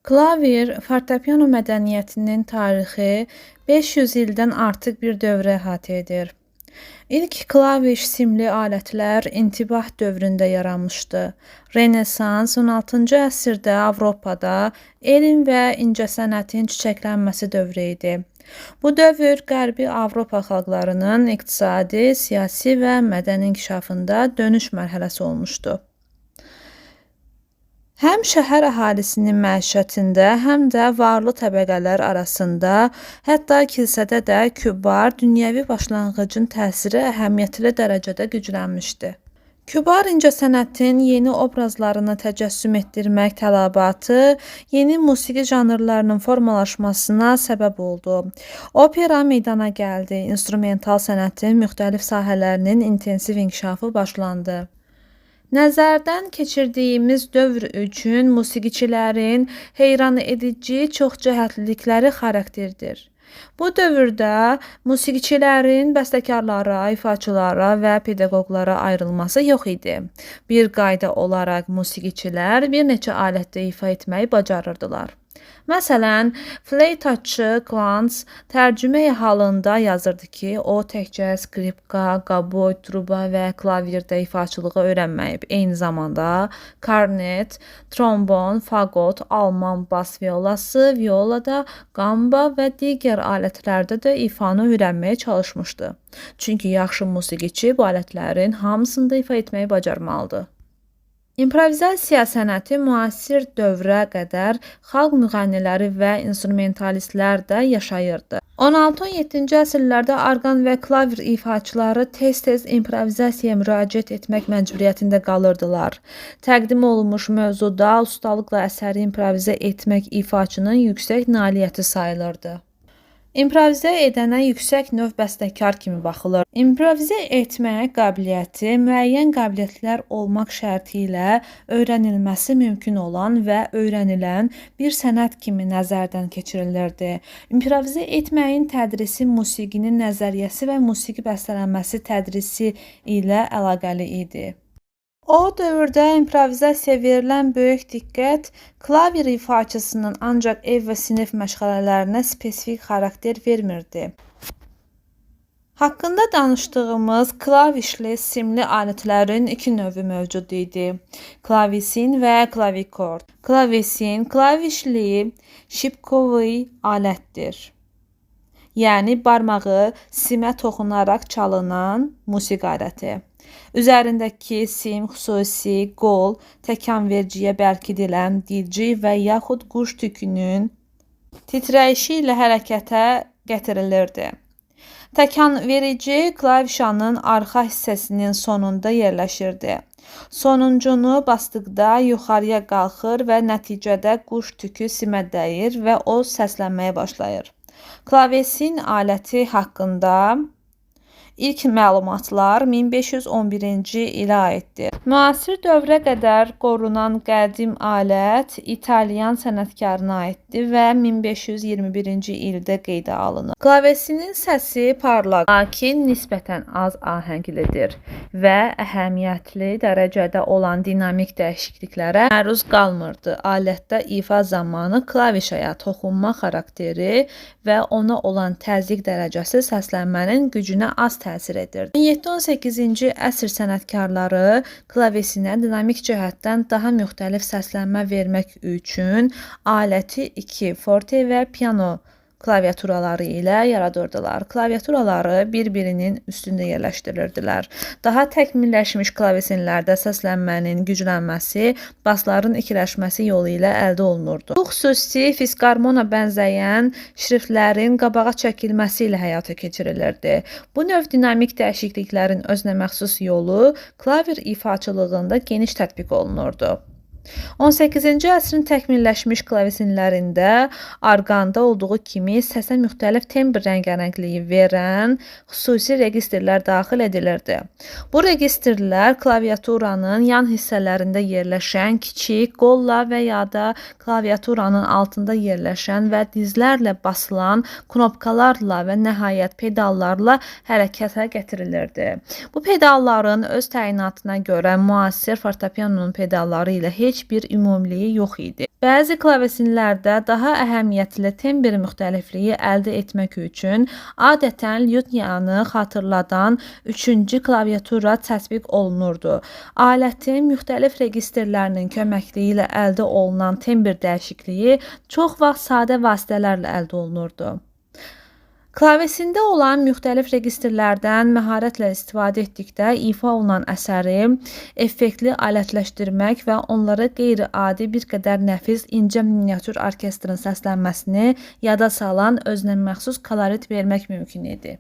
Klavir, fortepiano mədəniyyətinin tarixi 500 ildən artıq bir dövrə əhatə edir. İlk klaviş simli alətlər intibah dövründə yaranmışdı. Renesans 16-cı əsrdə Avropada elm və incəsənətin çiçəklənməsi dövrü idi. Bu dövr Qərbi Avropa xalqlarının iqtisadi, siyasi və mədəni inkişafında dönüş mərhələsi olmuşdu. Həm şəhər əhalisinin məişətində, həm də varlı təbəqələr arasında, hətta kilsədə də kübar, dünyəvi başlanğıcın təsiri əhəmiyyətli dərəcədə güclənmişdi. Kübar incəsənətin yeni obrazlarını təcəssüm etdirmək tələbatı yeni musiqi janrlarının formalaşmasına səbəb oldu. Opera meydana gəldi, instrumental sənətin müxtəlif sahələrinin intensiv inkişafı başlandı. Nəzərdən keçirdiyimiz dövr üçün musiqiçilərin heyranedici çoxcəhətlilikləri xarakterdir. Bu dövrdə musiqiçilərin bəstəkarlara, ifaçılara və pedaqoqlara ayrılması yox idi. Bir qayda olaraq musiqiçilər bir neçə alətdə ifa etməyi bacarırdılar. Məsələn, fleytaçı Klans tərcümə halında yazırdı ki, o təkcə skripka, qaboy, truba və klavirdə ifaçılığı öyrənməyib. Eyni zamanda karnet, trombon, fagot, alman bas violası, violada, qamba və digər alətlərdə də ifanı öyrənməyə çalışmışdı. Çünki yaxşı musiqiçi bu alətlərin hamısında ifa etməyi bacarmalıdır. İmprovizasiya sənəti müasir dövrə qədər xalq müğənniləri və instrumentalistlər də yaşayırdı. 16-17-ci əsrlərdə orqan və klavir ifaçıları tez-tez improvizasiyaya müraciət etmək məcburiyyətində qalırdılar. Təqdim olunmuş mövzuda ustalıqla əsəri improvizə etmək ifaçının yüksək nailiyyəti sayılırdı. İmprovizə edənə yüksək növ bəstəkar kimi baxılır. İmprovizə etmək qabiliyyəti müəyyən qabiliyyətlər olmaq şərti ilə öyrənilməsi mümkün olan və öyrənilən bir sənət kimi nəzərdən keçirilirdi. İmprovizə etməyin tədrisi musiqinin nəzəriyyəsi və musiqi bəstələnməsi tədrisi ilə əlaqəli idi. O dövrdə improvizasiyaya verilən böyük diqqət klavir ifaçısının ancaq ev və sinif məşğələlərinə spesifik xarakter vermirdi. Haqqında danışdığımız klavişli simli alətlərin iki növü mövcud idi. Klavisin və klavikord. Klavisin klavişli şipkovi alətdir. Yəni barmağı simə toxunaraq çalınan musiqi aləti. Üzərindəki sim xüsusi qol, təkanvericiyə bərkidilən dilci və yaxud quş tükünün titrəyişi ilə hərəkətə gətirilirdi. Təkanverici klavişanın arxa hissəsinin sonunda yerləşirdi. Sonuncunu basdıqda yuxarıya qalxır və nəticədə quş tükü simə dəyir və o səslənməyə başlayır. Klavesin aləti haqqında İlk məlumatlar 1511-ci ilə aiddir. Müasir dövrə qədər qorunan qədim alət İtalyan sənətkarına aiddir və 1521-ci ildə qeydə alınır. Klavesinin səsi parlaq, lakin nisbətən az ahənglidir və əhəmiyyətli dərəcədə olan dinamik dəyişikliklərə məruz qalmırdı. Alətdə ifa zamanı klavişaya toxunma xarakteri və ona olan təzyiq dərəcəsi səslənmənin gücünə az təsir edirdi. 17-18-ci əsr sənətkarları klavesinə dinamik cəhətdən daha müxtəlif səslənmə vermək üçün aləti iki forte və piano klaviaturaları ilə yaradırdılar. Klaviaturaları bir-birinin üstündə yerləşdirirdilər. Daha təkmilləşmiş klavesinlərdə səslənmənin güclənməsi, basların ikiləşməsi yolu ilə əldə olunurdu. Bu xüsusi fiskarmona bənzəyən şriftlərin qabağa çəkilməsi ilə həyata keçirilirdi. Bu növ dinamik dəyişikliklərin özünə məxsus yolu klavir ifaçılığında geniş tətbiq olunurdu. 18-ci əsrin təkmilləşmiş klavesinlərində orqanda olduğu kimi səsə müxtəlif tembr rəngarəngliyi verən xüsusi registrlər daxil edilirdi. Bu registrlər klaviaturanın yan hissələrində yerləşən kiçik qolla və ya da klaviaturanın altında yerləşən və dizlərlə basılan knopkalarla və nəhayət pedallarla hərəkətə gətirilirdi. Bu pedalların öz təyinatına görə müasir fortepianonun pedalları ilə heç heç bir ümumiliyi yox idi. Bəzi klavesinlərdə daha əhəmiyyətli tembr müxtəlifliyi əldə etmək üçün adətən lютnyanı xatırladan üçüncü klaviatura tətbiq olunurdu. Alətin müxtəlif registrlərinin köməkliyi ilə əldə olunan tembr dəyişikliyi çox vaxt sadə vasitələrlə əldə olunurdu. Klavesində olan müxtəlif registrlərdən məharətlə istifadə etdikdə ifa olunan əsəri effektli alətləşdirmək və onlara qeyri-adi bir qədər nəfis incə miniatür orkestrin səslənməsini yada salan özünəməxsus kolorit vermək mümkün idi.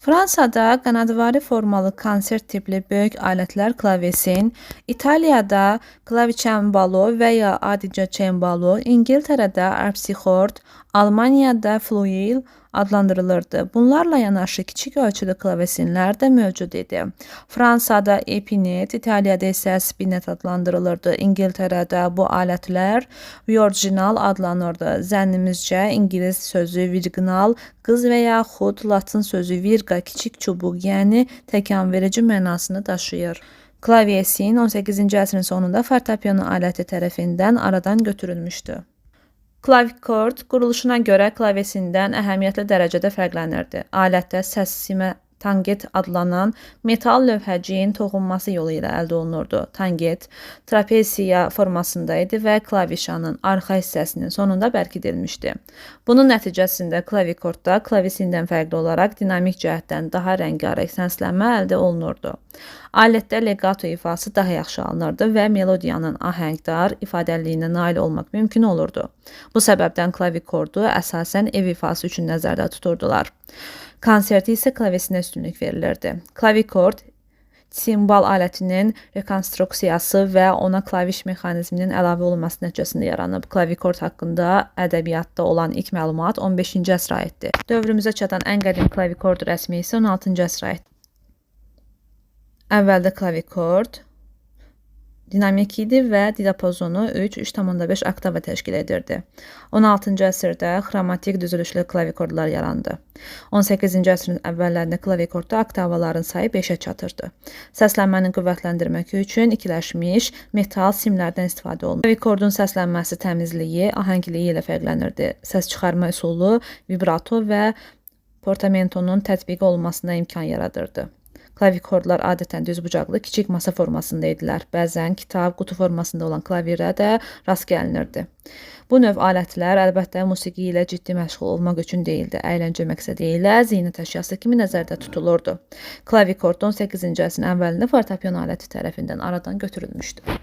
Fransada qanadvari formalı konsert tipli böyük alətlər klavesin, İtaliyada klaviçembalo və ya adicə çembalo, İngiltərədə arpsikhord, Almaniyada fluil adlandırılırdı. Bunlarla yanaşı kiçik ölçülü klavesinlər də mövcud idi. Fransada epinet, İtaliyada isə spinet adlandırılırdı. İngiltərədə bu alətlər virginal adlanırdı. Zənnimizcə İngilis sözü virginal, qız və yaxud Latın sözü virga, kiçik çubuq, yəni təkanverici mənasını daşıyır. Klavyesin 18-ci əsrin sonunda fortepiano aləti tərəfindən aradan götürülmüşdü. Klavikord quruluşuna görə klavesindən əhəmiyyətli dərəcədə fərqlənirdi. Alətdə səs simə tanget adlanan metal lövhəciyin toxunması yolu ilə əldə olunurdu. Tanget trapeziya formasında idi və klavişanın arxa hissəsinin sonunda bərkidilmişdi. Bunun nəticəsində klavikordda klavesindən fərqli olaraq dinamik cəhətdən daha rəngarəng səslənmə əldə olunurdu. Alətdə legato ifası daha yaxşı alınırdı və melodiyanın ahəngdar ifadəliyinə nail olmaq mümkün olurdu. Bu səbəbdən klavikordu əsasən ev ifası üçün nəzərdə tuturdular. Konserti isə klavesinə üstünlük verilirdi. Klavikord simbal alətinin rekonstruksiyası və ona klaviş mexanizminin əlavə olunması nəticəsində yaranıb. Klavikord haqqında ədəbiyyatda olan ilk məlumat 15-ci əsrə aiddir. Dövrümüzə çatan ən qədim klavikord rəsmi isə 16-cı əsrə aiddir. Əvvəldə klavikord dinamik idi və diapazonu 3-3,5 oktava təşkil edirdi. 16-cı əsrdə xromatik düzülüşlü klavikordlar yarandı. 18-ci əsrin əvvəllərində klavikordda oktavaların sayı 5-ə çatırdı. Səslənməni qüvvətləndirmək üçün ikiləşmiş metal simlərdən istifadə olunur. Klavikordun səslənməsi təmizliyi, ahəngliyi ilə fərqlənirdi. Səs çıxarma üsulu, vibrato və portamentonun tətbiq olunmasına imkan yaradırdı. Klavikordlar adətən düzbucaqlı, kiçik masa formasında idilər. Bəzən kitab, qutu formasında olan klavirə də rast gəlinirdi. Bu növ alətlər əlbəttə musiqi ilə ciddi məşğul olmaq üçün deyildi. Əyləncə məqsədi ilə zinət əşyası kimi nəzərdə tutulurdu. Klavikord 18-ci əsrin əvvəlində fortepiano aləti tərəfindən aradan götürülmüşdü.